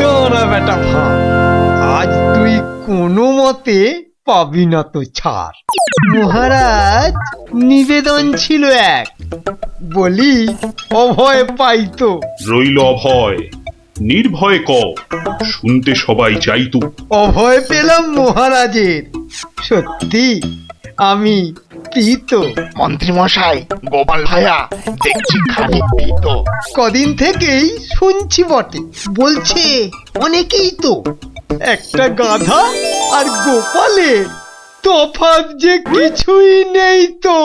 তোরা বেটা ভাই, আজ তুই কোনো মতে পাবি না তো ছাড়। মহারাজ নিবেদন ছিল এক, বলি অভয় পাইতো। রইল অভয়, নির্ভয় ক, শুনতে সবাই চাইতো। অভয় পেলাম মহারাজের, সত্যি আমি প্রীত। মন্ত্রী মশাই, গোপাল ভাইয়া দেখছি খানিক ভীত। কদিন থেকেই শুনছি বটে, বলছে অনেকেই তো একটা গাধা আর গোপালের তফাৎ যে কিছুই নেই তো।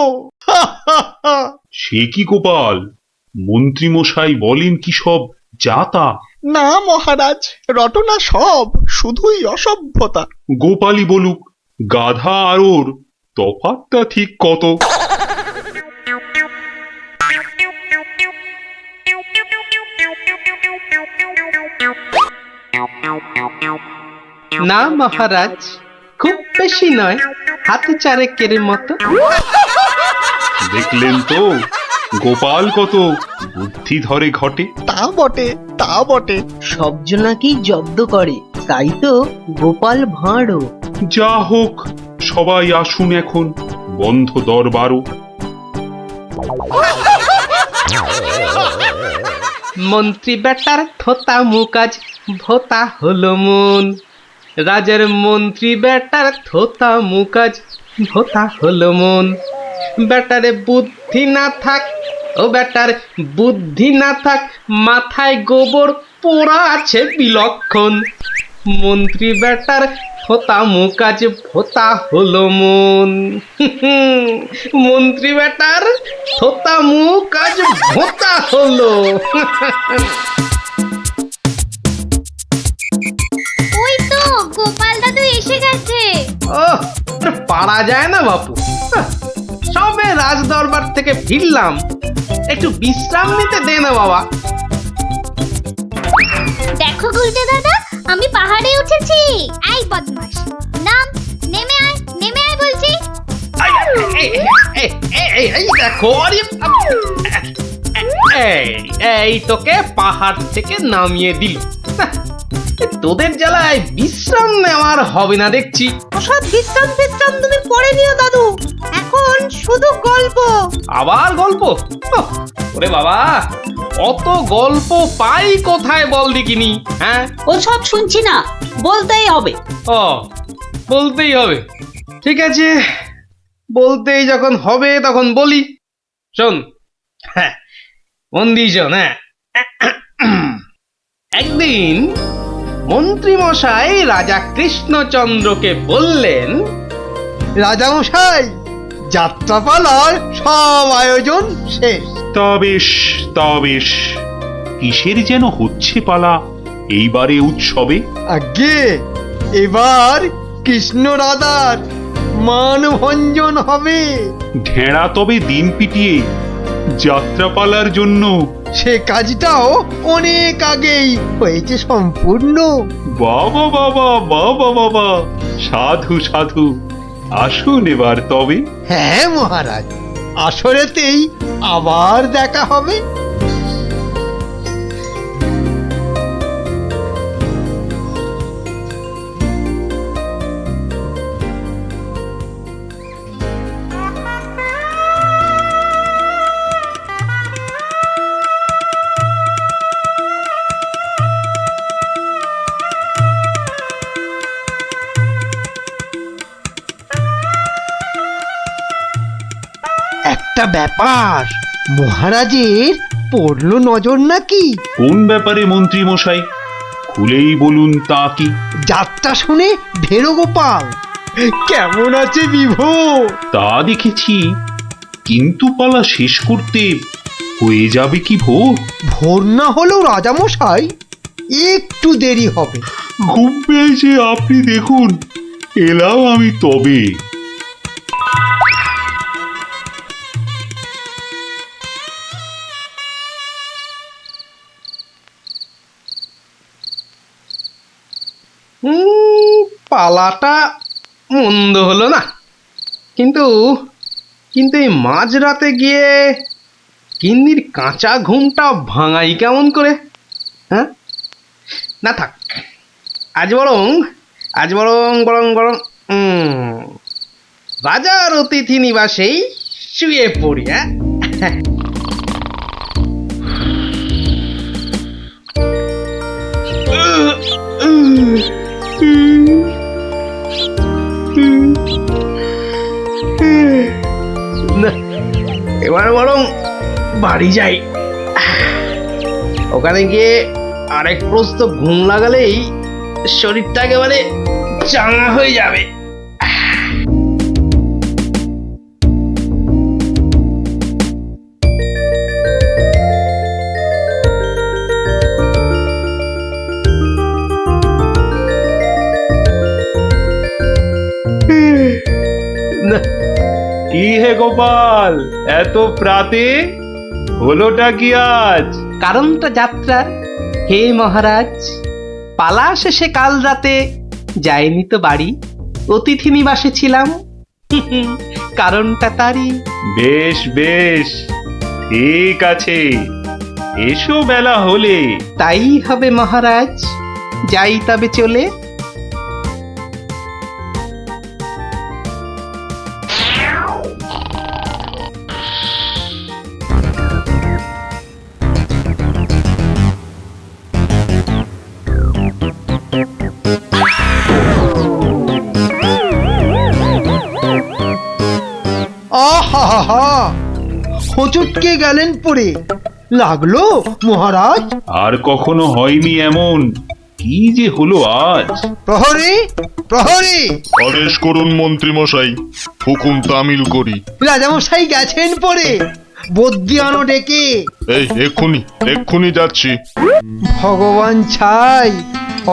সে কি গোপাল, মন্ত্রী মশাই বলেন কি সব যাতা? না মহারাজ, রটনা সব, শুধুই অসভ্যতা। গোপালই বলুক, গাধা আর ওর তফাৎটা ঠিক কত? না মহারাজ, খুব বেশি নয়, হাতে চারেকের মতো। দেখলেন তো গোপাল কত বুদ্ধি ধরে ঘটে। তা বটে, তা বটে। সব জনাকেই জব্দ করে, তাই তো গোপাল ভাঁড়ও। যা হোক, সবাই আসুন এখন, বন্ধ দরবারও। মন্ত্রী বেটার থোতা মুকাজ ভোতা হলো মন। রাজার মন্ত্রী বেটার থোতা মুকাজ ভোতা হলো মন। বেটারে বুদ্ধি না থাক, ও বেটার বুদ্ধি না থাক, মাথায় গোবর পোড়া আছে বিলক্ষণ। মন্ত্রী বেটার থোতা মুকাজ ভোতা হলো মন। মন্ত্রী বেটার থোতা মুকাজ ভোতা হলো। ওই তো গোপাল দাদু এসে গেছে। ওহ, আর পারা যায় না বাপু। সবে রাজ দরবার থেকে ফিরলাম, একটু বিশ্রাম নিতে দে না বাবা। দেখো গুলটে দাদা, আমি পাহাড়ে উঠেছি। এই বদমাশ, নাম, নেমে আয়, নেমে আয় বলছি। এই দেখো, এই তোকে পাহাড় থেকে নামিয়ে দিল। তোদের জ্বালায় বিশ্রাম নেওয়ার হবে না দেখছি। ওসব বিশ্রাম বিশ্রাম তুমি পরে নিও দাদু, এখন শুধু গল্প। আবার গল্প? ওরে বাবা, অত গল্প পাই কোথায় বল দেখিনি? হ্যাঁ, ওসব শুনছি না, বলতেই হবে। ও, বলতেই হবে। ঠিক আছে, বলতেই যখন হবে তখন বলি। শোন, হ্যাঁ, মন দিয়ে শোন। হ্যাঁ, একদিন মন্ত্রী মশাই রাজা কৃষ্ণচন্দ্রকে বললেন, রাজামশাই, যাত্রাপালার সব আয়োজন শেষ। তা বেশ, তা বেশ, কিসের যেন হচ্ছে পালা এইবারে উৎসবে? আগে এবার কৃষ্ণ রাধার মানভঞ্জন হবে। ঢেড়া তবে দিন পিটিয়ে যাত্রাপালার জন্য। সে কাজটাও অনেক আগেই হয়েছে সম্পূর্ণ। বাবা বাবা বাবা বাবা, সাধু সাধু, আসুন এবার তবে। হ্যাঁ মহারাজ, আসরেতেই আবার দেখা হবে। একটা ব্যাপার মহারাজের পড়লো নজর নাকি? কোন ব্যাপারে মন্ত্রী মশাই, খুলেই বলুন তা কি? যাত্রা শুনে ভেরো গোপাল কেমন আছে বিভোর? তা দেখেছি, কিন্তু পালা শেষ করতে হয়ে যাবে কি ভোর? ভোর না হলেও রাজামশাই একটু দেরি হবে। ঘুম পেয়েছে আপনি দেখুন, এলাম আমি তবে। পালাটা মন্দ হলো না, কিন্তু কিন্তু এই মাঝরাতে গিয়ে গিন্নির কাঁচা ঘুমটা ভাঙাই কেমন করে? হ্যাঁ, না থাক, আজ বরং বরং রাজার অতিথি নিবাসেই শুয়ে পড়ি। হ্যাঁ, না, এবার বরং বাড়ি যাই। ওখানে গিয়ে আরেক প্রস্ত ঘুম লাগালেই শরীরটা একেবারে চাঙা হয়ে যাবে। না, কি হে গোপাল, এত প্রাতে হলোটা কি আজ? কারণটা যাত্রার হে মহারাজ, পালা শেষে কাল রাতে যাইনি তো বাড়ি, অতিথি নিবাসে ছিলাম। কারণটা তারই। বেশ বেশ, ঠিক আছে, এসো বেলা হলে। তাই হবে মহারাজ, যাই তবে চলে। আহা, হোঁচটকে গেলেন পড়ে, লাগলো মহারাজ? আর কখনো হয়নি এমন, কি যে হলো আজ। প্রহরী, প্রহরী! আদেশ করুন মন্ত্রী মশাই, হুকুম তামিল করি। রাজামশাই গেছেন পড়ে, বদ্যি আনো ডেকে। এই এক্ষুনি যাচ্ছি। ভগবান ছাই,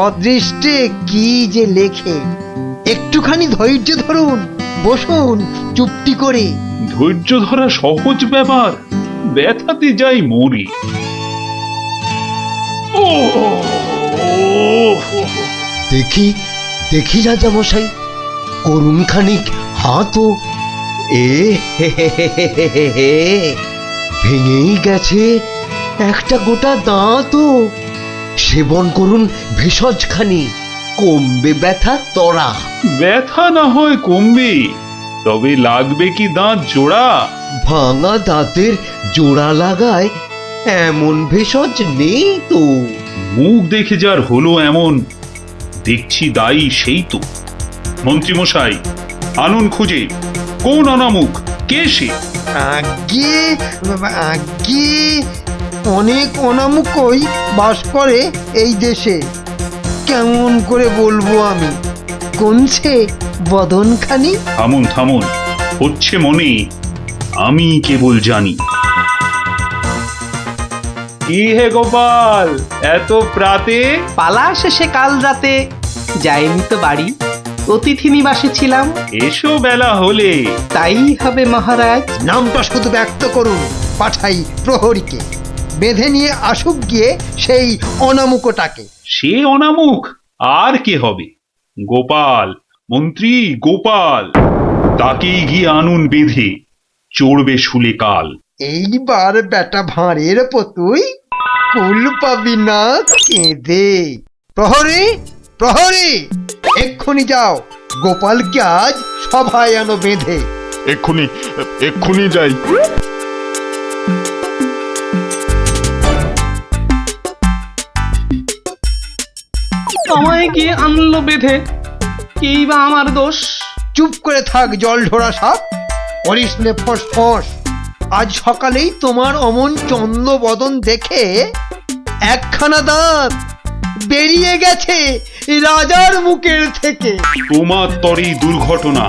অদৃষ্টে কি যে লেখে। একটুখানি ধৈর্য ধরুন, বসুন চুপটি করে। ধৈর্য ধরা সহজ ব্যাপার, ব্যথাতে যাই মরি। ও দেখি দেখি রাজামশাই, করুন খানিক হাতও। এ হে হে হে হে হে হে হে, ভেঙেই গেছে একটা গোটা দাঁতও। সেবন করুন ভেষজ খানি, কমবে ব্যথা তরা। ব্যথা না হয় কমবে, তবে লাগবে কি দাঁত জোড়া? ভাঙা দাঁতের জোড়া লাগায় এমন ভেষজ নেই তো। মুখ দেখে যার হলো এমন, দেখছি দায়ী সেই তো। মন্ত্রীমশাই, আনুন খুঁজে, কোন অনামুখ, কে সে? আগে আগে অনেক অনামুকই বাস করে এই দেশে। কেমন করে বলবো আমি, কোনছে বদনখানি? থামুন থামুন, হচ্ছে মনে, আমি কেবল জানি। কি হে গোপাল, এত প্রাতে? পালা শেষে কাল রাতে যাইনি তো বাড়ি, অতিথি নিবাসে ছিলাম। এসো বেলা হলে। তাই হবে মহারাজ। নামটা শুধু ব্যক্ত করুন, পাঠাই প্রহরীকে, বেঁধে নিয়ে আসুক গিয়ে সেই অনামুকটাকে। সে অনামুখ আর কে হবে? গোপাল, মন্ত্রী গোপাল, তাকেই গিয়ে আনুন বেঁধে, চড়বে শুলে কাল। এইবার বেটা ভাঁড়ের পতুই কুল পাবি না কেঁদে। প্রহরী, প্রহরী! এক্ষুনি যাও, গোপালকে আজ সভায় আনো বেঁধে। এক্ষুনি যাই। আমায় গিয়ে আনলো বেঁধে, কি বা আমার দোষ? চুপ করে থাক জল ঢোড়া সাপ, করিস নে ফস ফস। আজ সকালেই তোমার অমন চন্দ্র বদন দেখে একখানা দাঁত বেরিয়ে গেছে রাজার মুখের থেকে। তোমার তরেই দুর্ঘটনা,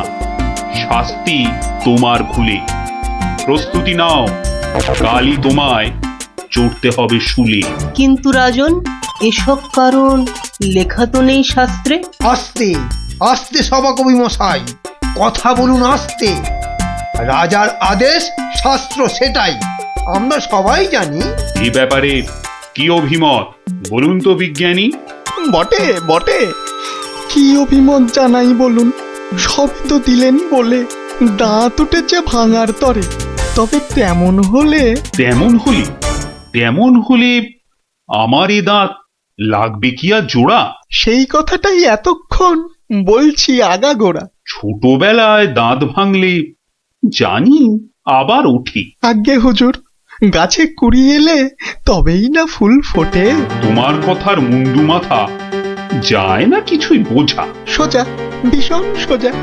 শাস্তি তোমার খুলে। প্রস্তুতি নাও, কালই তোমায় চড়তে হবে শুলে। কিন্তু রাজন, এসব কারণ লেখা তো নেই শাস্ত্রে। আস্তে আস্তে সভাকবি মশাই, কথা বলুন আস্তে। রাজার আদেশ শাস্ত্র সেটাই, আমরা সবাই জানি। এই ব্যাপারে কি অভিমত বলুন তো বিজ্ঞানী? বটে বটে, কি অভিমত জানাই বলুন। সব তো দিলেন বলে দাঁত উঠেছে ভাঙার তরে। তবে তেমন হলে তেমন হলে আমার এ দাঁত লাগবে কি আর জোড়া? সেই কথাটাই এতক্ষণ বলছি আগাগোড়া। ছোটবেলায় দাঁত ভাঙলে জানি আবার ওঠে। আজ্ঞে হুজুর, গাছে কুড়ি এলে তবেই না ফুল ফোটে। তোমার কথার মুন্ডু মাথা যায় না কিছুই বোঝা। সোজা, ভীষণ সোজা।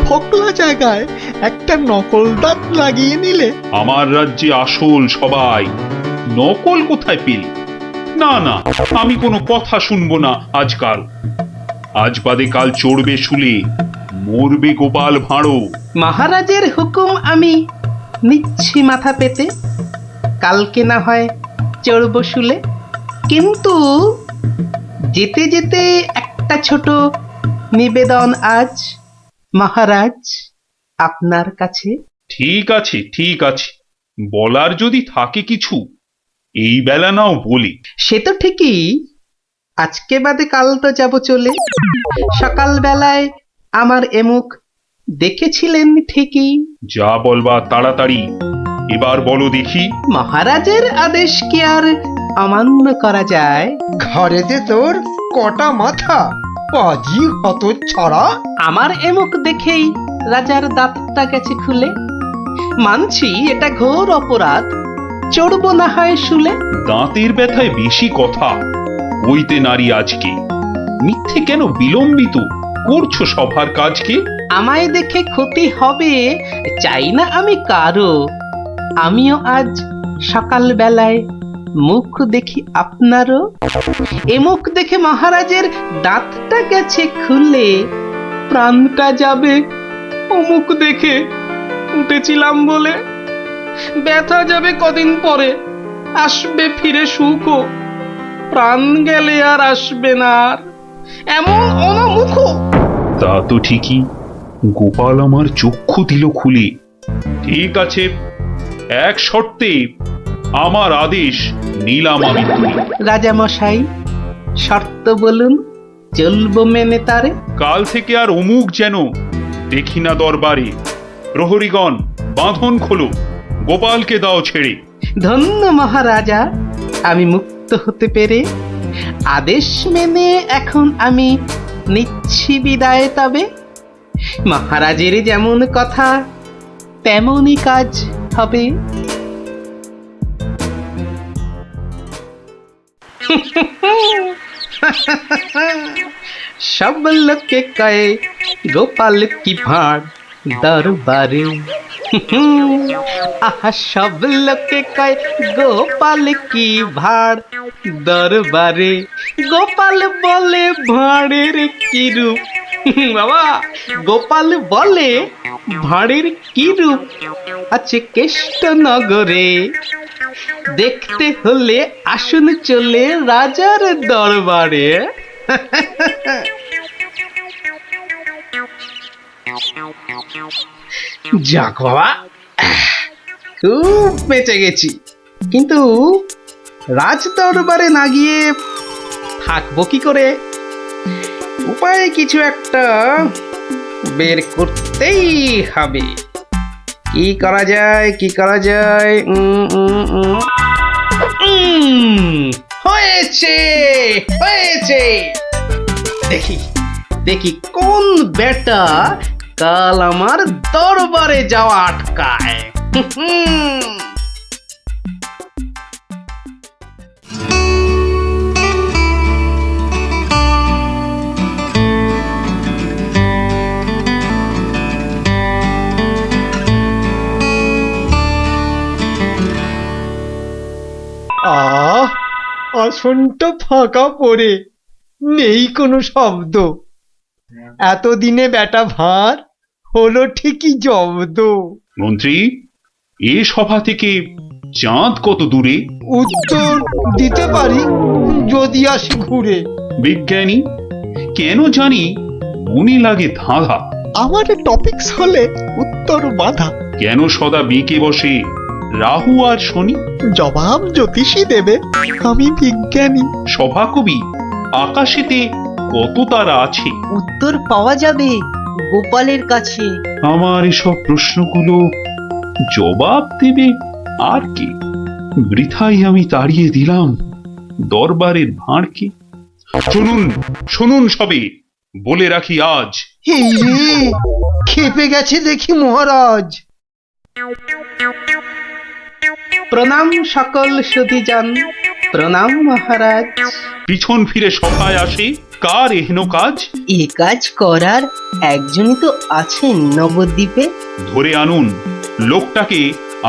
ফকলা জায়গায় একটা নকল দাঁত লাগিয়ে নিলে। আমার রাজ্যে আসল সবাই, নকল কোথায় পেলি? না না, আমি কোনো কথা শুনবো না আজকাল। আজ বাদে কাল চড়বে শুলে, মরবে গোপাল ভাঁড়ো। মহারাজের হুকুম আমি নিচ্ছি মাথা পেতে, কালকে না হয় চড়ব শুলে। কিন্তু যেতে যেতে একটা ছোট নিবেদন আজ মহারাজ আপনার কাছে। ঠিক আছে, বলার যদি থাকে কিছু এই বেলা নাও বলি। সে তো ঠিকই, আজকে বাদে কাল তো যাব চলে। সকাল বেলায় আমার এমুখ দেখেছিলেন ঠিকই। যা বলবা তাড়াতাড়ি এবার বলো দেখি। মহারাজের আদেশ কি আর অমান্য করা যায়? ঘরেতে তোর কটা মাথা, পাজি হত ছড়া। আমার এমুখ দেখেই রাজার দাঁতটা গেছে খুলে। মানছি এটা ঘোর অপরাধ, চড়বো না হয় শুলে। দাঁতের ব্যথায় বেশি কথা হইতে নারী আজকে। মিথ্যে কেন বিলম্বিত করছো সভার কাজকে? আমায় দেখে ক্ষতি হবে চাই না আমি কারো। আমিও আজ সকাল বেলায় মুখ দেখি আপনারও। এ মুখ দেখে মহারাজের দাঁতটা গেছে খুলে, প্রাণটা যাবে ও মুখ দেখে উঠেছিলাম বলে। ব্যথা যাবে কদিন পরে, আসবে ফিরে সুখও। প্রাণ গেলে আর আসবে না আর এমন অনামুখ। তা তো ঠিকই, গোপাল আমার চক্ষু দিল খুলে। ঠিক আছে, এক শর্তে আমার আদেশ নিলাম আমি তুলে। রাজা মশাই শর্ত বলুন, চলবো মেনে তারে। কাল থেকে আর অমুক যেন দেখি না দরবারে। প্রহরীগণ বাঁধন খোলো, গোপালকে দাও ছেড়ে। ধন্য মহারাজা, আমি মুক্ত হতে পেরে। আদেশ মেনে এখন আমি নিচ্ছি বিদায় তবে। মহারাজের যেমন কথা তেমনই কাজ হবে। সব লোকে কয়ে গোপাল কি ভাঁড় দরবারে। আহা সব লোকে কয় গোপাল কি ভাঁড় দরবারে। গোপাল বলে ভাঁড়ের কি রূপ। বাবা, গোপাল বলে ভাঁড়ের কি রূপ আছে কেষ্ট নগরে। দেখতে হলে আসুন চলে রাজার দরবারে। যাক বাবা, খুব বেঁচে গেছি। কিন্তু রাজ দরবারে না গিয়ে থাকবো কি করে? উপায় কিছু একটা বের করতেই হবে। কি করা যায়, কি করা যায়? হয়েছে হয়েছে, দেখি দেখি কোন বেটা কাল আমার দরবারে যাওয়া আটকায়। আহ, আসনটা ফাঁকা পড়ে নেই কোনো শব্দ। এতদিনে বেটা ভাঁড় হলো ঠিকই জব্দ। মন্ত্রী, এ সভা থেকে চাঁদ কত দূরে? উত্তর দিতে পারি যদি আসি ঘুরে। বিজ্ঞানী, কেন জানি মনে লাগে ধাঁধা। আমার টপিকস হলে উত্তর বাধা। কেন সদা বেঁকে বসে রাহু আর শনি? জবাব জ্যোতিষী দেবে, আমি বিজ্ঞানী। সভাকবি, আকাশেতে কত তারা আছে? উত্তর পাওয়া যাবে গোপালের কাছে। আমার এসব প্রশ্নগুলো জবাব দেবে আর কি? বৃথাই আমি তাড়িয়ে দিলাম দরবারের ভাঁড়কে। শুনুন শুনুন সবে, বলে রাখি আজ এই রে, খেপে গেছে দেখি মহারাজ। প্রণাম সকল সুধীজন, প্রণাম মহারাজ। পিছন ফিরে সভায় আসে কার এহেন কাজ? এ কাজ করার একজনই তো আছেন নবদ্বীপে। ধরে আনুন লোকটাকে,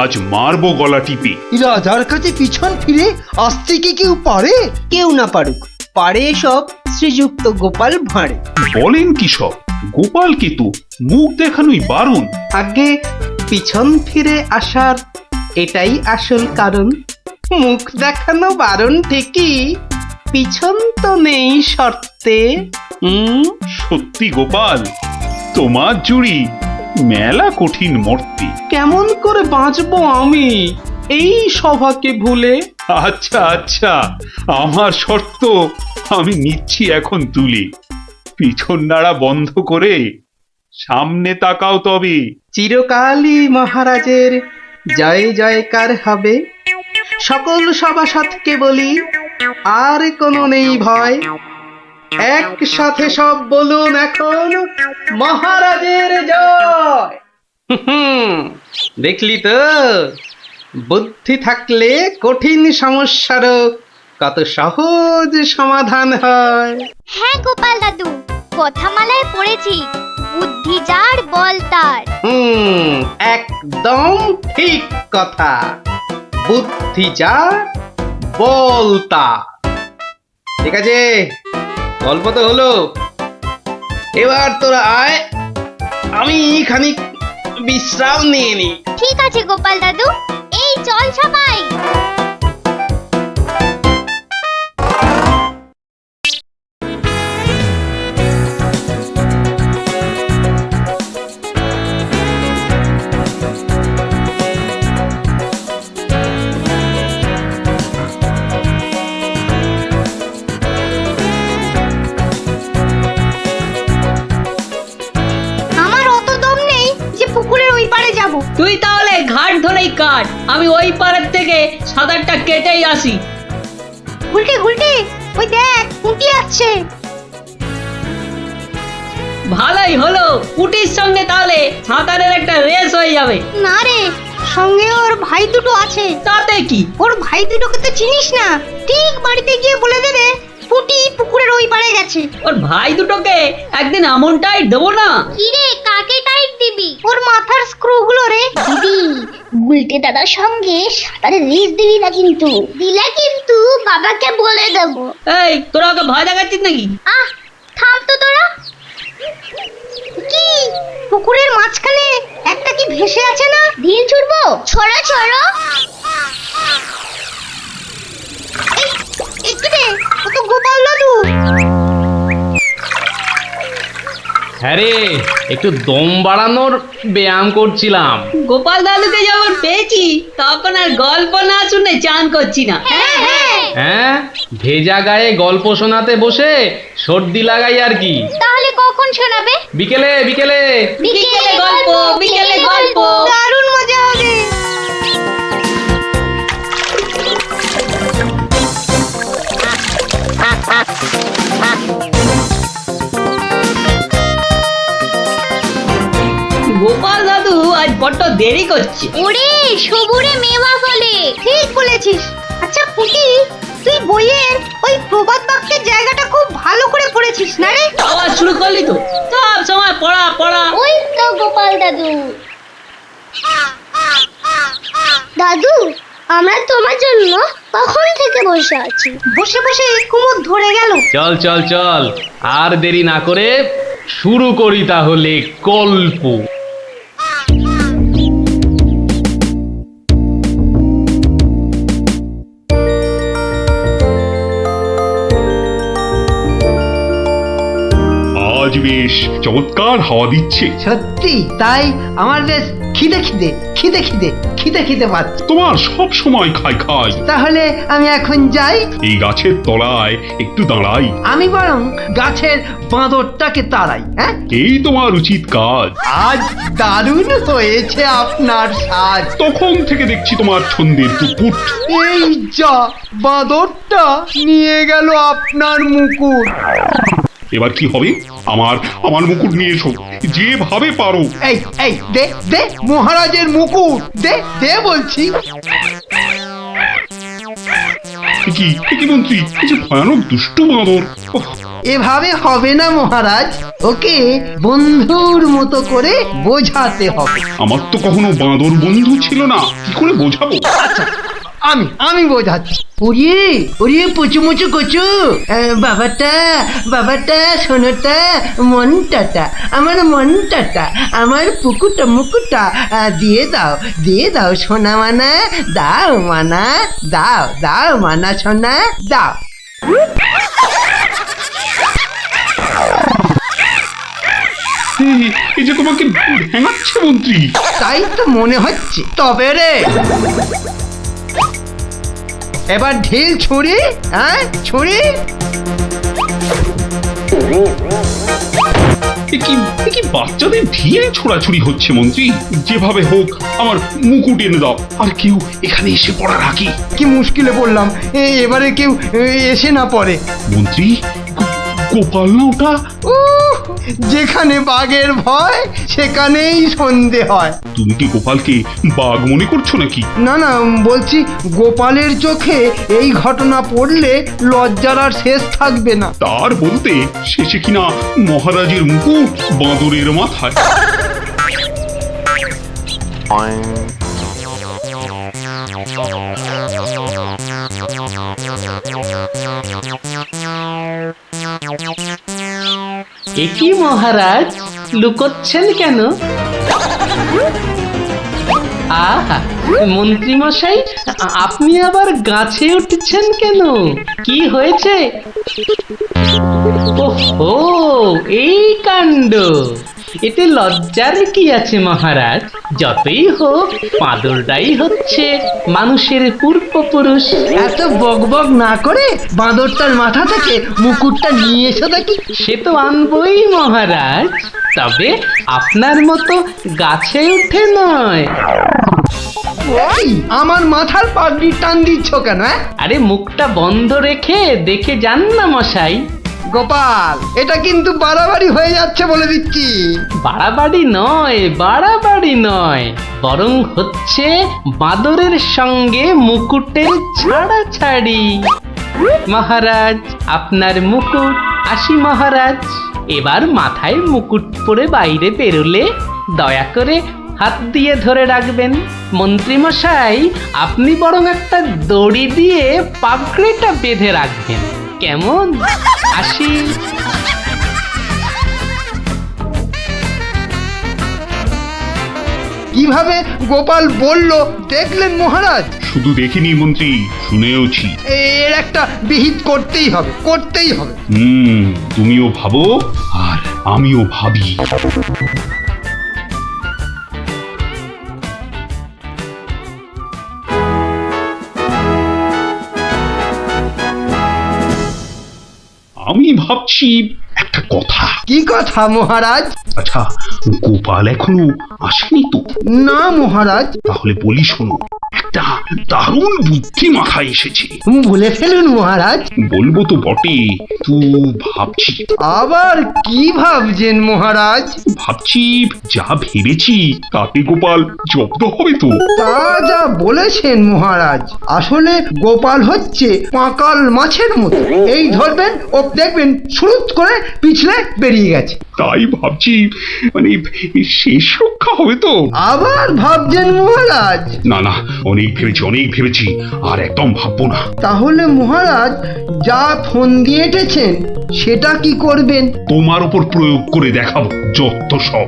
আজ মারবো গলা টিপে। রাজার কাছে পিছন ফিরে আসতে কি কেউ পারে? কেউ না পারুক, পারে এসব শ্রীযুক্ত গোপাল ভাঁড়ে। বলেন কি সব? গোপালকে তো মুখ দেখানোই বারণ। আগে পিছন ফিরে আসার এটাই আসল কারণ। মুখ দেখানো বারণ ঠিকই, পিছন তো নেই শর্তে। সত্যি গোপাল, তোমার জুড়ি মেলা কঠিন মর্তে। কেমন করে বাঁচবো আমি এই সভাকে ভুলে? আচ্ছা আচ্ছা, আমার শর্ত আমি নিচ্ছি এখন তুলে। পিছন নাড়া বন্ধ করে সামনে তাকাও তবে। চিরকালই মহারাজের জয় জয়কার হবে। সকল সভাসদকে বলি, আর কোনো নেই ভয়। একসাথে সব বলুন এখন, মহারাজের জয়। দেখলি তো, বুদ্ধি থাকলে কঠিন সমস্যারও কত সহজ সমাধান হয়। হ্যাঁ গোপাল দাদু, কথামালায় পড়েছি, বুদ্ধি যার বল তার। একদম ঠিক কথা। বুদ্ধি যা, বল তা। ঠিক আছে, গল্প তো হলো, এবার তোরা আয়, আমি খানিক বিশ্রাম নিয়ে নি। ঠিক আছে গোপাল দাদু, এই চল সবাই। আমার অত দম নেই যে পুকুরের ওই পারে যাব। তুই তাহলে ঘাট ধরেই কাট, আমি ওই পাড়ের থেকে সাঁতারটা কেটেই আসি। গুলটে গুলটে, ওই দেখ পুঁটি আসছে। ভালোই হলো, পুটির সঙ্গে তাহলে সাঁতারের একটা রেস হয়ে যাবে। না রে, সঙ্গে ওর ভাই দুটো আছে। তাতে কি? ওর ভাই দুটোকে তো চিনিস না, ঠিক বাড়িতে গিয়ে বলে দেবে পুঁটি পুকুরের ওই পারে গেছে। ওর ভাই দুটোকে একদিন এমন টাইট দেবো না। কিরে, কাকে টাইট দিবি? ওর মাথার স্ক্রু গুলো রে। দিদি, গুলটে দাদার সঙ্গে সাঁতারে রেস দিবি না কিন্তু। দিলে কিন্তু বাবাকে বলে দেবো। এই, তোরা ওকে ভয় দেখাচ্ছিস নাকি? আহ, থাম তো তোরা। কি পুকুরের মাঝখানে একটা কি ভেসে আছে না? ঢিল ছুড়বো? ছড়ো ছড়ো। একটু রে, ও তো গোপাল দাদু। হ্যাঁ রে, একটু দম বাড়ানোর ব্যায়াম করছিলাম। গোপাল দাদুকে যখন পেয়েছি তখন আর গল্প না শুনে চান করছি না। হ্যাঁ হ্যাঁ। হ্যাঁ, ভেজা গায়ে গল্প শোনাতে বসে সর্দি লাগাই আর কি। তাহলে কখন শোনাবে? বিকেলে বিকেলে। বিকেলে গল্প, বিকেলে গল্প। দারুণ মজা হবে। গোপাল দাদু আজ বড্ড দেরি করছে। ওরে, সবুরে মেওয়া ফলে। ঠিক বলেছিস। আচ্ছা পুটি, তুই বইয়ের ওই প্রবাদ বাক্যের জায়গাটা খুব ভালো করে পড়েছিস না রে? আবার শুরু করলি তো, সব সময় পড়া পড়া। ওই তো গোপাল দাদু। দাদু, আমরা তোমার জন্য কখন থেকে বসে আছি। বসে বসে কুমোদ ধরে গেল। চল চল চল, আর দেরি না করে শুরু করি তাহলে গল্প। আজ বেশ চমৎকার হাওয়া দিচ্ছে। সত্যি তাই, আমার বেশ খিদে খিদে খিদে খিদে খিদে খিদে পাচ্ছে। তোমার সব সময় খাই খাই। তাহলে আমি এখন যাই। এই গাছের তলায় একটু দাঁড়াই। আমি বরং গাছের বাঁদরটাকে তাড়াই। হ্যাঁ, এই তোমার উচিত কাজ। আজ দারুণ হয়েছে আপনার সাজ। তখন থেকে দেখছি তোমার ছন্দের টুকুট। এই যা, বাঁদরটা নিয়ে গেল আপনার মুকুট। এবার কি হবে? আমার আমার মুকুট নিয়ে এসো, যেভাবে পারো। এই এই দে দে মহারাজের মুকুট, দে দে বলছি। কি মন্ত্রী, এই যে ভয়ানক দুষ্টু বাঁদর। ওহ, এভাবে হবে না মহারাজ, ওকে বন্ধুর মতো করে বোঝাতে হবে। আমার তো কখনো বাঁদর বন্ধু ছিল না, কি করে বোঝাবো? আমি বোঝাচ্ছি। ওরে ওরে পুচু মুচু কচু, বাবাটা বাবাটা সোনাটা মনটাটা, আমার মনটাটা, আমার পুকুটা মুকুটা দিয়ে দাও সোনা মানা, দাও মানা, দাও দাও মানা সোনা দাও। এই যে তোমাকে ভেঙাচ্ছে মন্ত্রী। তাই তো মনে হচ্ছে। তবে রে, এবার ঢিল ছুরি, হ্যাঁ ছুরি। এ কি বাচ্চাদের ঢিলে ছোড়াছুড়ি হচ্ছে মন্ত্রী? যেভাবে হোক আমার মুকুট এনে দাও। আর কেউ এখানে এসে পড়ার আগে। কি মুশকিলে পড়লাম, এবারে কেউ এসে না পড়ে। মন্ত্রী, গোপাল না ওটা? যেখানে বাঘের ভয় সেখানেই সন্ধে হয়। তুমি কি গোপালকে বাঘ মনে করছো নাকি? না না, বলছি গোপালের চোখে এই ঘটনা পড়লে লজ্জার আর শেষ থাকবে না। তার বলতে শেষে কিনা মহারাজের মুকুট বাঁদরের মাথায়। এ কি মহারাজ, লুকোচ্ছেন কেন? আহা, মন্ত্রী মশাই, আপনি আবার গাছে উঠছেন কেন? কি হয়েছে? ওহো, এই কাণ্ড। এতে লজ্জার কি আছে মহারাজ? যতই হোক বাঁদরটাই হচ্ছে মানুষের পূর্বপুরুষ। এত বকবক না করে বাঁদরটার মাথা থেকে মুকুটটা নিয়ে এসো দেখি। সে তো আনবই মহারাজ, তবে আপনার মতো গাছে উঠে নয়। এই, আমার মাথার পাগড়ি টান দিচ্ছ কেন? আরে মুখটা বন্ধ রেখে দেখে যান না মশাই। গোপাল, এটা কিন্তু বাড়াবাড়ি হয়ে যাচ্ছে বলে দিচ্ছি। বাড়াবাড়ি নয়, বরং হচ্ছে বাঁদরের সঙ্গে মুকুটের ছাড়াছাড়ি। মহারাজ, আপনার মুকুট। আসি মহারাজ, এবার মাথায় মুকুট পরে বাইরে বেরোলে দয়া করে হাত দিয়ে ধরে রাখবেন। মন্ত্রী মশাই, আপনি বরং একটা দড়ি দিয়ে পাগড়িটা বেঁধে রাখবেন, কেমন? আসি। কিভাবে গোপাল বলল দেখলেন মহারাজ? শুধু দেখিনি মন্ত্রী, শুনেওছি। এর একটা বিহিত করতেই হবে, করতেই হবে। তুমিও ভাবো আর আমিও ভাবি। আমি ভাবছি একটা কথা। কি কথা মহারাজ? আচ্ছা, গোপাল এখনো আসেনি তো? না মহারাজ। তাহলে বলি শোনো, একটা দারুণ বুদ্ধি মাথায় এসেছে। বলে ফেলুন মহারাজ। বলবো তো বটে, তো ভাবছি। আবার কি ভাবছেন মহারাজ? ভাবছি যা ভেবেছি তাতে গোপাল জব্দ হবে তো? তা যা বলেছেন মহারাজ, আসলে গোপাল হচ্ছে পাঁকাল মাছের মতো। এই ধরবেন ও দেখবেন সুরুত করে পিছলে বেরিয়ে গেছে। তাই ভাবছি, মানে শেষ রক্ষা হবে তো? আবার ভাবছেন মহারাজ? না না, অনেক ভেবেছি আর একদম ভাববো না। তাহলে মহারাজ যা ফোন দিয়ে এঁটেছেন সেটা কি করবেন? তোমার উপর প্রয়োগ করে দেখাবো যত সব।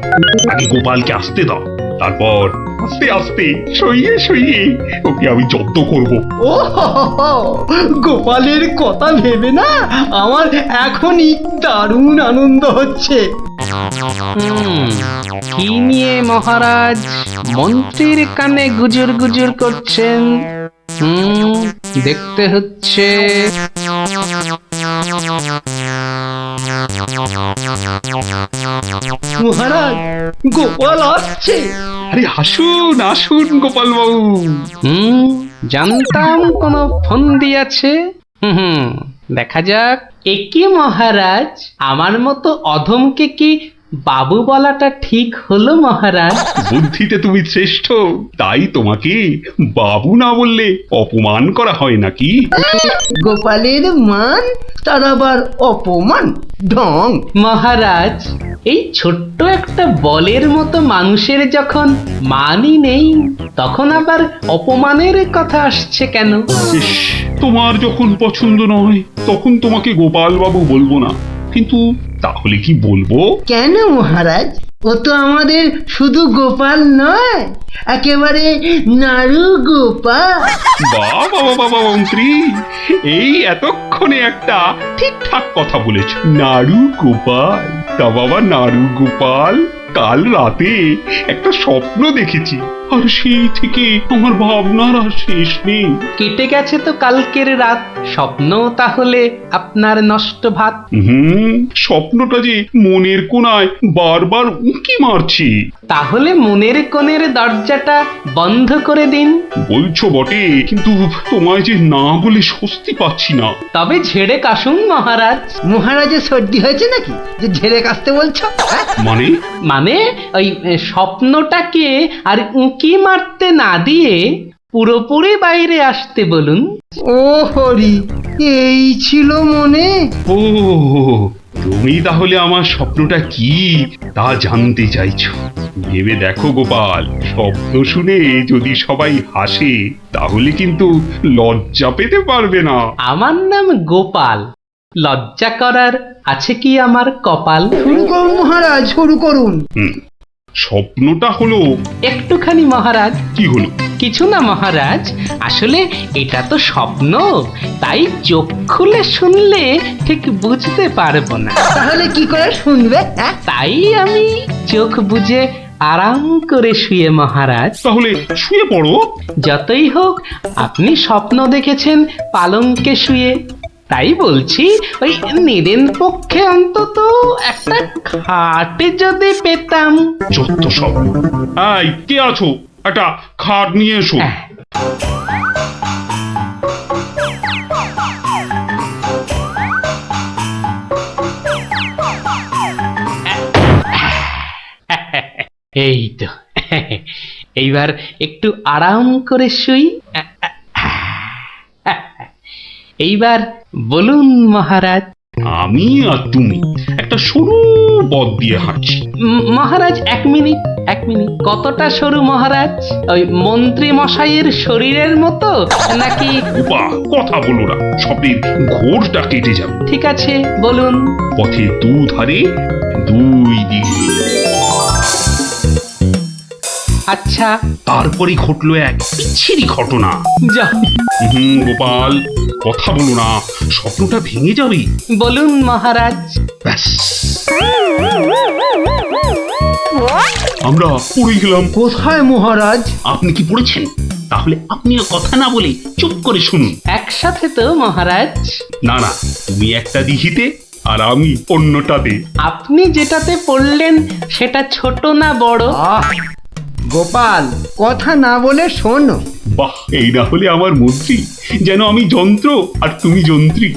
আগে গোপালকে আসতে দাও। তারপর আস্তে আস্তে সইয়ে সইয়ে ওকে আমি জব্দ করব। ও হো হো হো, গোপালের কথা ভেবে না আমার এখনই দারুণ আনন্দ হচ্ছে। কি নিয়ে মহারাজ মন্ত্রীর কানে গুজুর গুজুর করছেন? দেখতে হচ্ছে। মহারাজ, গোপাল আসছে। আরে আসুন আসুন গোপাল বাবু। জানতাম কোনো ফোন দিয়েছে। দেখা যাক। একি মহারাজ, আমার মতো অধমকে কি বাবু বলাটা ঠিক হলো মহারাজ? বুদ্ধিতে তুমি শ্রেষ্ঠ, তাই তোমাকে বাবু না বললে অপমান করা হয় নাকি? গোপালের মান তার আবার অপমান, ঢং। মহারাজ, এই ছোট্ট একটা বলের মতো মানুষের যখন মানই নেই, তখন আবার অপমানের কথা আসছে কেন? ইস, তোমার যখন পছন্দ নয় তখন তোমাকে গোপাল বাবু বলবো না, কিন্তু তাহলে কি বলবো? কেন মহারাজ, ও তো আমাদের শুধু গোপাল নয়, একেবারে নাড়ু গোপাল। বাবা বাবা মন্ত্রী, এই এতক্ষণে একটা ঠিকঠাক কথা বলেছ। নাড়ু গোপাল, তা বাবা নাড়ু গোপাল, কাল রাতে একটা স্বপ্ন দেখেছি, আর সেই থেকে আমার ভাবনার আর শেষ নেই। কেটে গেছে তো কালকের রাত, স্বপ্ন তাহলে আপনার নষ্ট ভাত। স্বপ্নটা যে মনের কোণায় বারবার উঁকি মারছি। তাহলে মনের কোণের দরজাটা বন্ধ করে দিন। বলছো বটে, কিন্তু তোমায় যে না বলে স্বস্তি পাচ্ছি না। তবে ঝেড়ে কাশুন মহারাজ। মহারাজের সর্দি হয়েছে নাকি যে ঝেড়ে কাশতে বলছো? মানে মানে ওই স্বপ্নটাকে আর উঁকি মারতে না দিয়ে পুরোপুরি বাইরে আসতে বলুন। ও হরি, এই ছিল মনে। ও, তুমি তাহলে আমার স্বপ্নটা কি তা জানতে চাইছো? ভেবে দেখো গোপাল, শব্দ শুনে যদি সবাই হাসে তাহলে কিন্তু লজ্জা পেতে পারবে না। আমার নাম গোপাল, লজ্জা করার আছে কি আমার কপাল? শুরু করুন মহারাজ, শুরু করুন। স্বপ্নটা হলো একটুখানি মহারাজ। কি হলো? কিছু না মহারাজ, আসলে এটা তো স্বপ্ন, তাই চোখ খুলে শুনলে ঠিক বুঝতে পারবো না। তাহলে কি করে শুনবে? হ্যাঁ? তাই আমি চোখ বুজে আরাম করে শুয়ে মহারাজ। তাহলে শুয়ে পড়ো। যতই হোক আপনি স্বপ্ন দেখেছেন পালঙ্কে শুয়ে, তাই বলছি ওই নিদেন পক্ষে অন্তত একটা খাট যদি পেতাম। যত সব। এই, কে আছো? একটা খাট নিয়ে এসো। এই তো, এইবার একটু আরাম করে শুই। এইবার বলুন মহারাজ। আমি আর তুমি একটা সরু পথ দিয়ে হাঁটছি। মহারাজ এক মিনিট, এক মিনিট। কতটা সরু মহারাজ? ওই মন্ত্রী মশাইয়ের শরীরের মতো নাকি? বাহ, কথা বলো না, স্বপ্নের ঘোরটা কেটে যাবে। ঠিক আছে, বলুন। পথের দুধারে দুই দিকে। আচ্ছা, তারপরে ঘটলো এক বিচ্ছিরি ঘটনা। যা গোপাল, কথা বলো না, স্বপ্নটা ভেঙে যাবে। বলুন মহারাজ। ব্যাস, আমরা পড়ে গেলাম। কোথায় মহারাজ? আপনি কি পড়েছেন? তাহলে আপনিও কথা না বলে চুপ করে শুনুন। একসাথে তো মহারাজ? না না, তুমি একটা দিঘিতে আর আমি অন্যটাতে। আপনি যেটাতে পড়লেন সেটা ছোট না বড়? গোপাল, কথা না বলে শোনো। বাহ, এই না হলে আমার মন্ত্রী, যেন আমি যন্ত্র আর তুমি যন্ত্রী।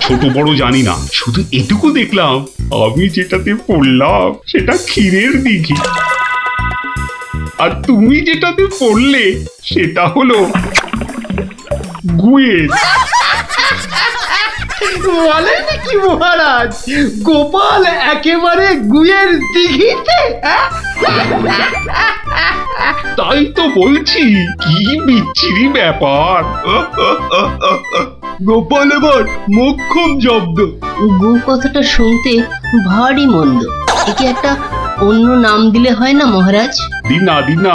ছোট বড় জানি না, শুধু এটুকু দেখলাম, আমি যেটাতে পড়লাম সেটা ক্ষীরের দিঘি, আর তুমি যেটাতে পড়লে সেটা হলো গুয়ের। বলেন কি মহারাজ, গোপাল একেবারে গুয়ের দিঘিতে? তাই তো বলছি, কি বিচ্ছিরি ব্যাপার। গোপাল এবার মোক্ষম জব্দ। গু কথাটা শুনতে ভারী মন্দ, একে একটা অন্য নাম দিলে হয় না মহারাজ? দিনা দিনা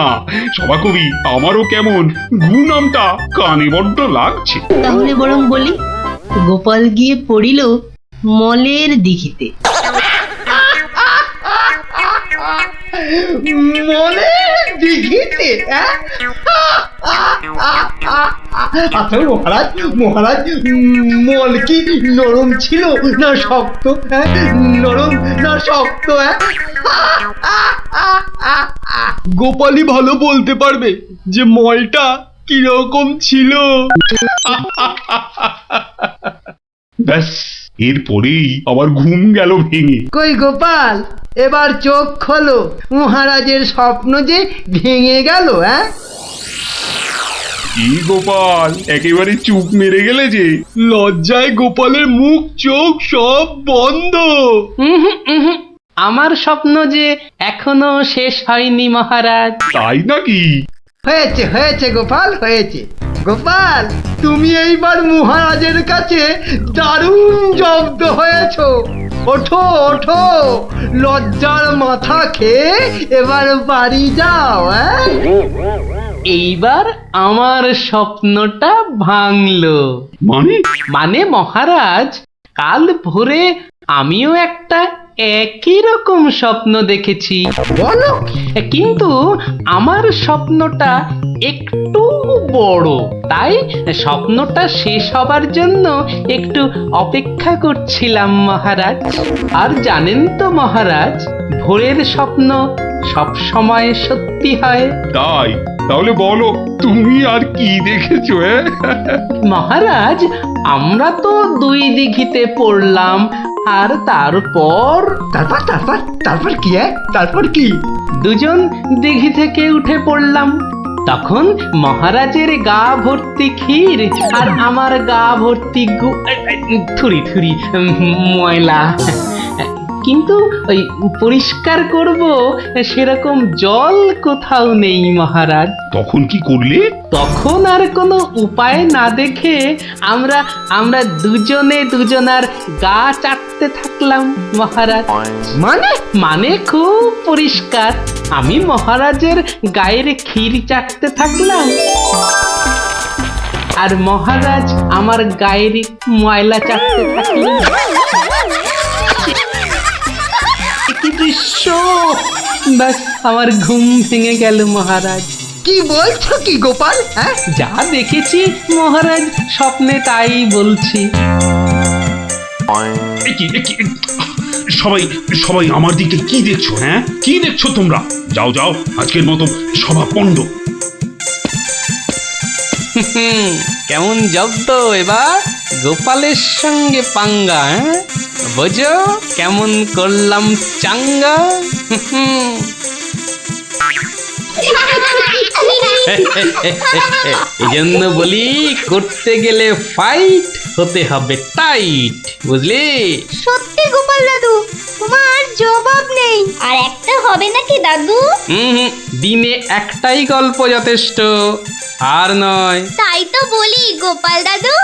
সভা কবি, আমারও কেমন ঘু নামটা কানে বড্ড লাগছে। তাহলে বরং বলি, গোপাল গিয়ে পড়িল মলের দিঘিতে। মলের দিঘিতে, হ্যাঁ? আচ্ছা মহারাজ, মহারাজ, মল কি নরম ছিল না শক্ত? হ্যাঁ, নরম না শক্ত? হ্যাঁ, গোপালই ভালো বলতে পারবে যে মলটা কিরকম ছিল। ব্যাস, এরপরেই আবার ঘুম গেল ভেঙে। কই গোপাল, এবার চোখ খোলো, মহারাজের স্বপ্ন যে ভেঙে গেল। হ্যাঁ, কি গোপাল, একেবারে চুপ মেরে গেলে যে। লজ্জায় গোপালের মুখ চোখ সব বন্ধ। উহুম, উহুম। আমার স্বপ্ন যে এখনো শেষ হয়নি মহারাজ। তাই নাকি? হয়েছে হয়েছে গোপাল, হয়েছে। গোপাল, তুমি এইবার মহারাজের কাছে দারুণ জব্দ হয়েছ। ওঠো ওঠো, লজ্জার মাথা খেয়ে এবার বাড়ি যাও। হ্যাঁ, এইবার আমার স্বপ্নটা ভাঙলো। মানে? মানে মহারাজ, কাল ভোরে আমিও একটা একই রকম স্বপ্ন দেখেছি, বলো। কিন্তু আমার স্বপ্নটা একটু বড়। তাই স্বপ্নটা শেষ হবার জন্য একটু অপেক্ষা করছিলাম মহারাজ। আর জানেন তো মহারাজ, ভোরের স্বপ্ন সব সময় সত্যি হয়। তাই? তাহলে বলো, তুমি আর কি দেখেছো? মহারাজ, আমরা তো দুই দিঘিতে পড়লাম, আর তারপর তারপর তারপর তারপর কি? তারপর কি? দুজন দিঘি থেকে উঠে পড়লাম। তখন মহারাজের গা ভর্তি ক্ষীর আর আমার গা ভর্তি থুরি থুরি ময়লা, কিন্তু ওই পরিষ্কার করব সেরকম জল কোথাও নেই মহারাজ। তখন কি করলে? তখন আর কোনো উপায় না দেখে আমরা দুজনে দুজনার গা চাটতে থাকলাম মহারাজ। মানে খুব পরিষ্কার। আমি মহারাজের গায়ের ক্ষীর চাটতে থাকলাম, আর মহারাজ আমার গায়ের ময়লা চাটতে থাকলেন। কি দৃশ্য! ব্যাস, আমার ঘুম ভেঙে গেল মহারাজ। কি বলছো কি গোপাল? হ্যাঁ, যা দেখেছি মহারাজ, স্বপ্নে তাই বলছি। সবাই সবাই আমার দিকে কি দেখছো? হ্যাঁ, কি দেখছো তোমরা? যাও যাও, আজকের মতো সভা পণ্ড। কেমন জব্দ এবার গোপালের সঙ্গে পাঙ্গা? বোঝো কেমন করলাম চাঙ্গা? এই জন্য বলি, করতে গেলে ফাইট হতে হবে টাইট, বুঝলি? সত্যি গোপাল দাদু, তোমার জবাব নেই। আর একটা হবে নাকি দাদু? দিনে একটাই গল্প যথেষ্ট, আর নয়। তাই তো বলি গোপাল দাদু,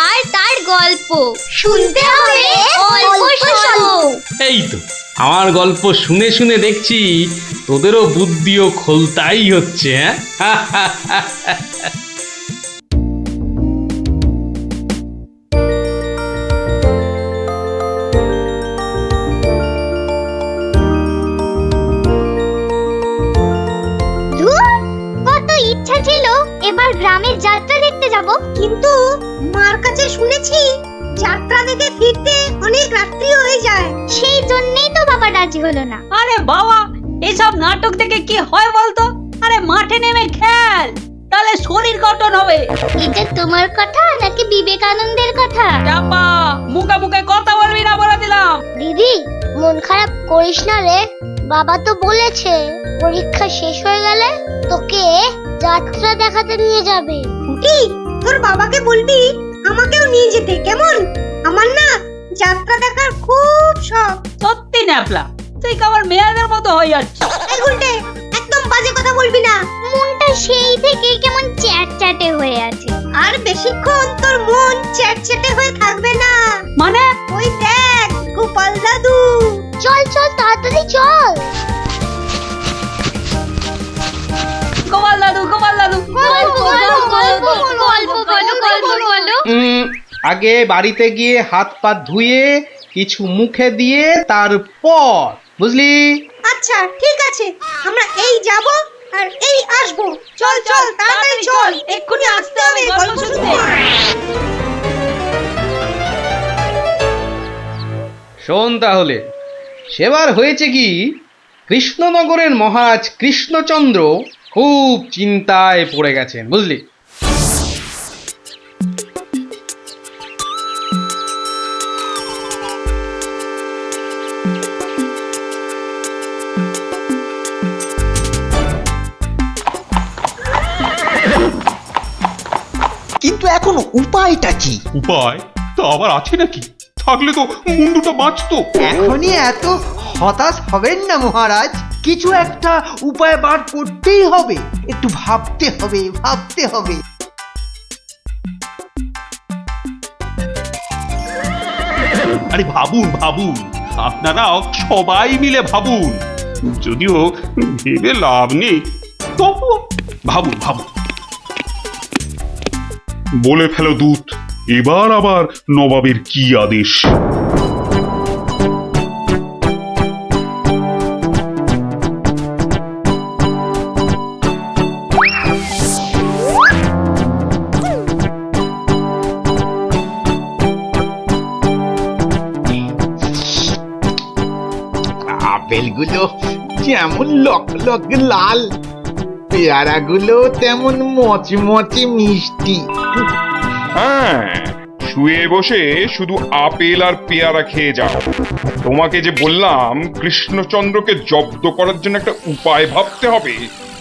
আর তার গল্প শুনতে হবে অল্প শোনো। এই তো, আমার গল্প শুনে শুনে দেখছি তোদেরও বুদ্ধিও খোলতাই হচ্ছে। হ্যাঁ, কত ইচ্ছা ছিল এবার গ্রামের যাত্রা দেখতে যাব, কিন্তু মার কাছে শুনেছি যাত্রা দেখে ফিরতে অনেক রাত্রি হয়ে যায়। সেই জন্যই তো বাবা রাজি হলো না। আরে বাবা, এসব নাটক থেকে কি হয় বলতো? আরে মাঠে নেমে খেল, তাহলে শরীর গঠন হবে। এটা তোমার কথা নাকি বিবেকানন্দের কথা? চাপা, মুখে মুখে কথা বলবি না বলে দিলাম। দিদি, মন খারাপ করিস না রে। বাবা তো বলেছে পরীক্ষা শেষ হয়ে গেলে তোকে যাত্রা দেখাতে নিয়ে যাবে। কুটি, তোর বাবাকে বলবি আমাকেও নিয়ে যেতে, কেমন? আমার না যাত্রা দেখার খুব শখ। সত্যি ন্যাপলা, তুই কেমন মেয়েদের মতো হয়ে যাচ্ছিস। এই গুলটে, একদম বাজে কথা বলবি না। মনটা সেই থেকে কেমন চ্যাটচ্যাটে হয়ে আছে। আর বেশিক্ষণ তোর মন চ্যাটচ্যাটে হয়ে থাকবে না। মানে? ওই দেখ গোপাল দাদু। চল চল, তাড়াতাড়ি চল। আগে বাড়িতে গিয়ে হাত পা ধুয়ে কিছু মুখে দিয়ে তারপর, বুঝলি? আচ্ছা ঠিক আছে, আমরা এই যাব আর এই আসবো। চল চল তাড়াতাড়ি চল, এক্ষুনি আসতে হবে গল্প শুনতে। শোন তাহলে, সেবার হয়েছে কি, কৃষ্ণনগরের মহারাজ কৃষ্ণচন্দ্র খুব চিন্তায় পড়ে গেছেন, বুঝলি? কিন্তু এখন উপায়টা কি? উপায় তা আবার আছে নাকি? থাকলে তো মুন্ডুটা বাঁচতো। এখনই এত হতাশ হবেন না মহারাজ, কিছু একটা উপায় বার করতেই হবে, একটু ভাবতে হবে, ভাবতে হবে। আরে ভাবুন ভাবুন, আপনারাও সবাই মিলে ভাবুন। যদিও ভেবে লাভ নেই, তবু ভাবুন ভাবুন। বলে ফেলো দূত, এবার আবার নবাবের কি আদেশ? আপেলগুলো যেমন লক লক লাল, পেয়ারাগুলো তেমন মচমচে মিষ্টি। হ্যাঁ, শুয়ে বসে শুধু আপেল আর পেয়ারা খেয়ে যাও। তোমাকে যে বললাম কৃষ্ণচন্দ্রকে জব্দ করার জন্য একটা উপায় ভাবতে হবে,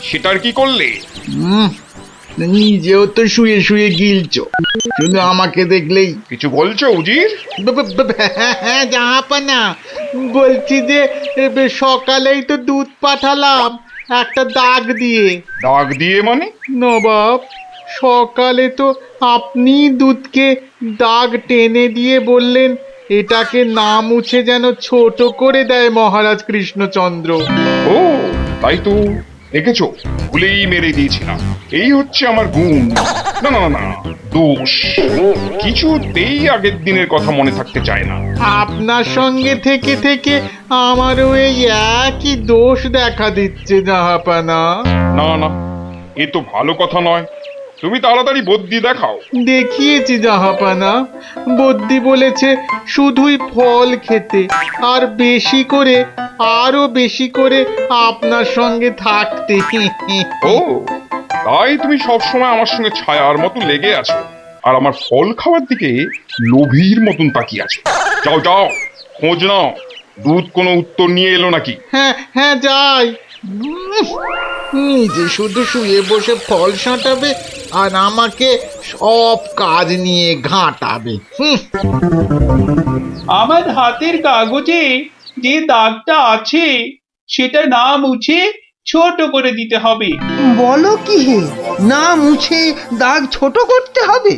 সেটার কি করলে? নিজেও তো শুয়ে শুয়ে গিলছো, শুধু আমাকে দেখলেই। কিছু বলছো উজির? হ্যাঁ জাহাপানা, বলছি যে সকালেই তো দুধ পাঠালাম একটা দাগ দিয়ে। দাগ দিয়ে মানে? নবাব, সকালে তো আপনি দুধকে দাগ টেনে দিয়ে বললেন এটাকে না মুছে যেন ছোট করে দেয় মহারাজ কৃষ্ণচন্দ্র। ও তাই তো, দেখেছো, ভুলেই মেরে দিয়েছিলাম। এই হচ্ছে আমার গুণ, না না না দোষ। কিছুতেই আগের দিনের কথা মনে থাকতে চায় না। আপনার সঙ্গে থেকে থেকে আমারও এই একই দোষ দেখা দিচ্ছে জাহাপানা। না না, এ তো ভালো কথা নয়। তুমি তাড়াতাড়ি বদ্যি দেখাও। দেখিয়েছি জাহাপানা, বদ্যি বলেছে শুধুই ফল খেতে আর বেশি করে, আরো বেশি করে আপনার সঙ্গে থাকতে। ও তাই তুমি সবসময় আমার সঙ্গে ছায়ার মতো লেগে আছো, আর আমার ফল খাওয়ার দিকে লোভীর মতন তাকিয়ে আছো। যাও যাও, খোঁজ নাও, দুধ কোনো উত্তর নিয়ে এলো নাকি। হ্যাঁ হ্যাঁ যাই। নিজে শুধু শুয়ে বসে ফল সাঁটাবে আর আমাকে সব কাজ নিয়ে ঘাঁটাবে। আমার হাতের কাগজে যে দাগটা আছে সেটা না মুছে ছোট করে দিতে হবে। বলো কি হে, না মুছে দাগ ছোট করতে হবে?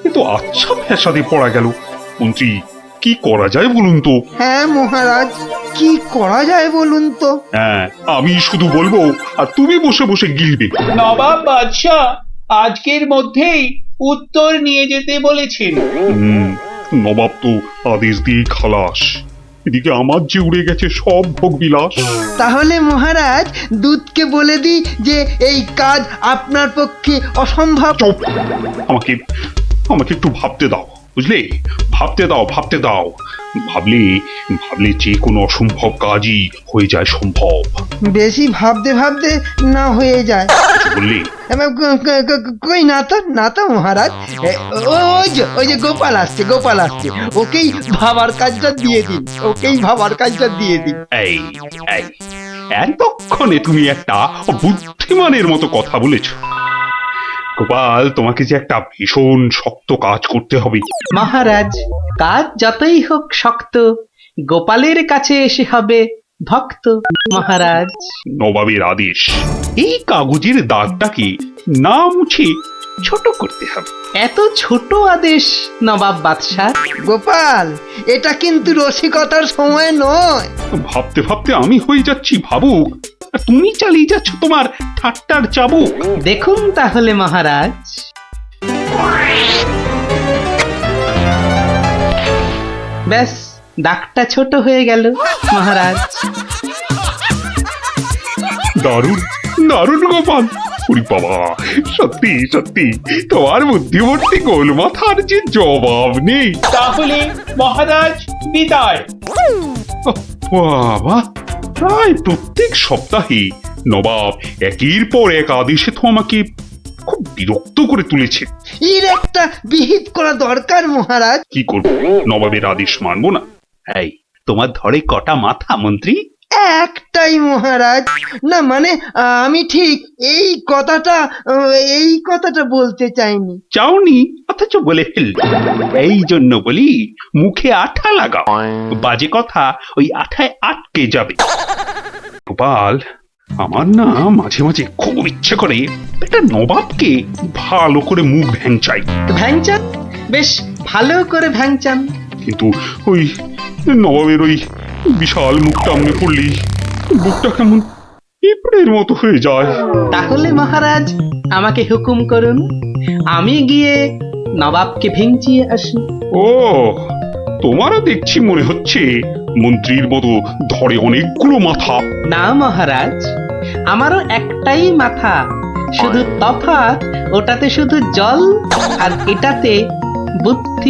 এ তো আচ্ছা ফ্যাসাদে পড়া গেল। মন্ত্রী, কি করা যায় বলুন তো? হ্যাঁ মহারাজ, কি করা যায় বলুন তো? হ্যাঁ, আমি শুধু বলবো আর তুমি বসে বসে গিলবে। নবাব বাদশাহ আজকের মধ্যেই উত্তর নিয়ে যেতে বলেছেন। নবাব তো আদেশ দিয়ে খালাস। এদিকে আমার যে উড়ে গেছে সব ভোগ বিলাস। তাহলে মহারাজ দুধকে বলে দিই যে এই কাজ আপনার পক্ষে অসম্ভব। চুপ! আমাকে আমাকে একটু ভাবতে দাও, বুঝলে? ভাবতে দাও, ভাবতে দাও। ভাবলে ভাবলে যে কোনো অসম্ভব কাজই হয়ে যায় সম্ভব। বেশি ভাবতে ভাবতে না হয়ে যায়। বললে কই না তো, না তো মহারাজ। ওই যে গোপাল আসছে, গোপাল আসছে, ওকেই ভাবার কাজটা দিয়ে দিন, ওকেই ভাবার কাজটা দিয়ে দিন। এই এই এতক্ষণে তুমি একটা বুদ্ধিমানের মতো কথা বলেছ। গোপাল, তোমাকে যে একটা ভীষণ শক্ত কাজ করতে হবে। মহারাজ, কাজ যতই হোক শক্ত, গোপালের কাছে এসে হবে ভক্ত। মহারাজ, নবাবের আদেশ, এই কাগজের দাগটাকে না মুছে ছোট করতে হবে। এত ছোট আদেশ নবাব বাদশাহ? গোপাল, এটা কিন্তু রসিকতার সময় নয়। ভাবতে ভাবতে আমি হয়ে যাচ্ছি ভাবুক, আর তুমি চালিয়ে যাচ্ছ তোমার ঠাট্টার চাবুক। দেখুন তাহলে মহারাজ। ব্যাস, দাগটা ছোট হয়ে গেল মহারাজ। দারুণ দারুণ গোপাল, ওরে বাবা, সত্যি সত্যি তোমার বুদ্ধিমূর্তি গোল মাথার যে জবাব নেই। তাহলে মহারাজ বিদায়। বাবা, প্রায় প্রত্যেক সপ্তাহে নবাব একের পর এক আদেশে তো আমাকে খুব বিরক্ত করে তুলেছে। এর একটা বিহিত করা দরকার মহারাজ। কি করব, নবাবের আদেশ মানবো না? এই, তোমার ধরে কটা মাথা মন্ত্রী? একটাই মহারাজ। না মানে আমি ঠিক এই কথাটা বলতে চাইনি। চাওনি অথচ বলে ফেললে। এই জন্য বলি, মুখে আঠা লাগাও, বাজে কথা ওই আঠায় আটকে যাবে। গোপাল, আমার না মাঝে মাঝে খুব ইচ্ছে করে একটা নবাবকে ভালো করে মুখ ভ্যাংচাই। ভ্যাংচান, বেশ ভালো করে ভ্যাংচান। কিন্তু ওই নবাবের ওই বিশাল মুখটা আমনে পড়লেই বুকটা কেমন পিঁপড়ের মতো হয়ে যায়। তাহলে মহারাজ আমাকে হুকুম করুন, আমি গিয়ে নবাবকে ভেঙচিয়ে আসি। ও, তোমারও দেখছি মনে হচ্ছে মন্ত্রীর মতো ধরে অনেকগুলো মাথা। না মহারাজ, আমারও একটাই মাথা, শুধু তফাৎ ওটাতে শুধু জল আর এটাতে বুদ্ধি।